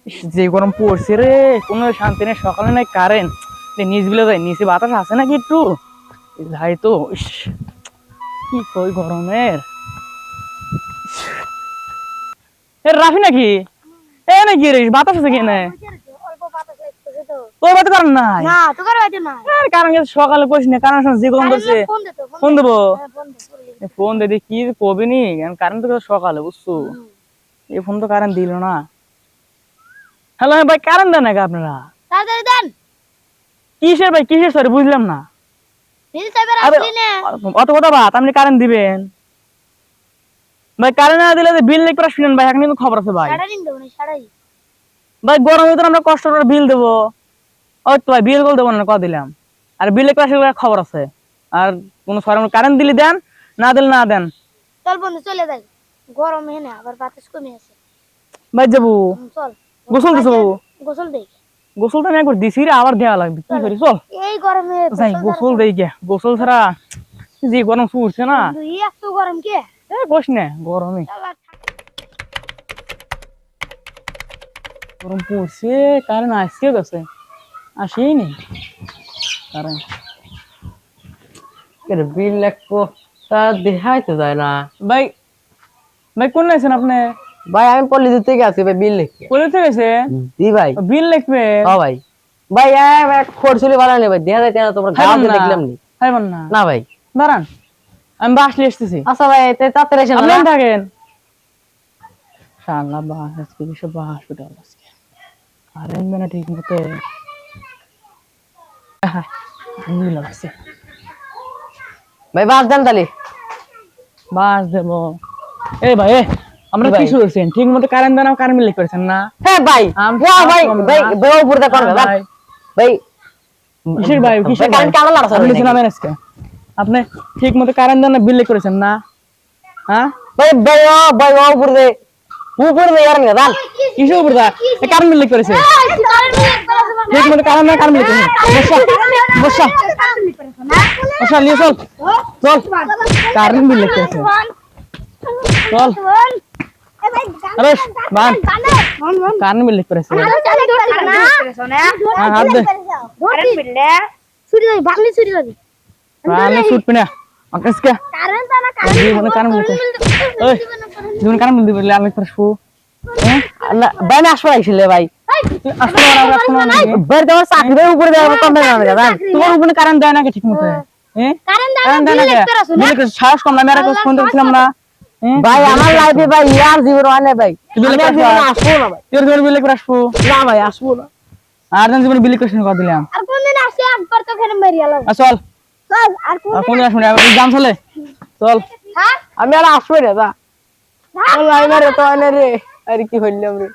যে গরম পড়ছে রে, কোনো শান্তি নেই। সকালে নাই কারেন্ট, নিচ গুলো যায়, নিচে বাতাস আছে নাকি একটু যাই তো। কি কই গরমের। রাফি নাকি এ নাকি রে, বাতাস আছে কেন? তোর বাড়িতে কারণ নাই? কারণ সকালে কইস না, কারণ যে গরম করছে। ফোন দেবো, ফোন দে কি কবি নি, কারণ তো সকালে বুঝছো, এই ফোন তো কারেন্ট দিল না। হ্যালো ভাই, কারেন্ট দেন নাকি আপনারা? কিসের ভাই, কিসের সরি বুঝলাম না। অত কথা বাদ, আপনি কারেন্ট দিবেন ভাই? কারেন্ট না দিলে বিল লিখ করে শুনেন ভাই, এখন কিন্তু খবর আছে ভাই। ভাই গরমের ভিতরে আমরা কষ্ট করে বিল দেবো, ওই তো ভাই বিল বল দেবো না, ক দিলাম। আর বিল লিখ করে খবর আছে। আর কোন কারেন্ট দিলে দেন, না দিলে না দেন। চল বন্ধু চলে যাই, গরম হেনে আবার বাতাস কমে আছে। ভাই যাবো, চল গোসল দিছো? গোসল দেই। গোসল তো আমি একবার দিছি রে, আবার দেওয়া লাগবে, কি করি চল। এই গরমে যাই গোসল দেই গে, গোসল ছাড়া যে গরম পড়ছে না। এত গরম কে বস না, গরমে গরম পড়ছে। কারেন্ট আজকে গেছে, আসেই নেই কারেন্ট। বিল লাগবো তা দেখাই তো যায় না। ভাই, ভাই কোন আছেন আপনি? ভাই আমি পল্লী থেকে আছি ভাই, বিল লিখতে। কোলে থেকে গেছে? জি ভাই। বিল লিখবে? হ্যাঁ ভাই। ভাই খরচুলি বাড়া নেই ভাই, দেখা যায় না, তোমরা গাঁওতে দেখলাম নি। খাইবেন না? না ভাই। দাঁড়ান, আমি বাস নিয়ে আসতেছি। আচ্ছা ভাই, তাড়াতাড়ি এসে আপনি থাকেন। শালা বাস আজকে বিশাল হসপিটাল আজকে কারেন্ট মানে ঠিক মতো লাগছে। ভাই বাস দেন তালি। বাস দেবো? এই ভাই আমরা কি শুনছেন, ঠিক মতো কারেন্ট দেন, কারেন্ট বিল করেছেন না? হ্যাঁ ভাই, ভাই ভাই বড় উপরে দেখো ভাই। ভাই কিসের ভাই, কিসের কারেন্ট কালো লাগছে আজকে? আপনি ঠিক মতো কারেন্ট দেন, বিল করেছেন না? হ্যাঁ ভাই ভাই ভাই উপরে দে, উপরে দে ইয়ার না দান। কিসের উপর দা? কারেন্ট বিল করেছে ঠিক মতো, কারেন্ট না, কারেন্ট বিল করেছে। বসা বসা বসা, নিয়ে চল চল, কারেন্ট বিল করেছে চল। আরে বান, কারেন্ট বিল করেছে। হ্যাঁ হাত দে, আমি ছুটবে না আজকে। জীবনে কারেন্ট বিল করে, ওই জীবনে কারেন্ট বিল দিবে আমি করবো। হ্যাঁ ভাই না আসলে আইছিলে ভাই। আসলে আর আসলে না ভাই তোমার চাকরি দেব উপরে দেব কম দেব না দাদা। তোমার উপরে কারেন্ট দেয় না ঠিক মতো? হ্যাঁ কারেন্ট দেয় না কে? সাহস কম না, আমি আর ফোন দিছিলাম না ভাই। আমার লাইফে ভাই ইয়ার জীবন হয় না ভাই, আমি আর জীবনে আসবো না ভাই। তোর জীবনে বিল করে আসবো না ভাই, আসবো না। আর দিন জীবনে বিল করে করে দিলাম। আর কোনদিন আসে একবার তো এখানে মেরিয়া লাগ। চল চল আর কোন দিন আসবো, এক্সাম চলে চল। হ্যাঁ আমি আর আসবো না দা। লাইনারে তো আনে রে, আর কি হইলাম রে।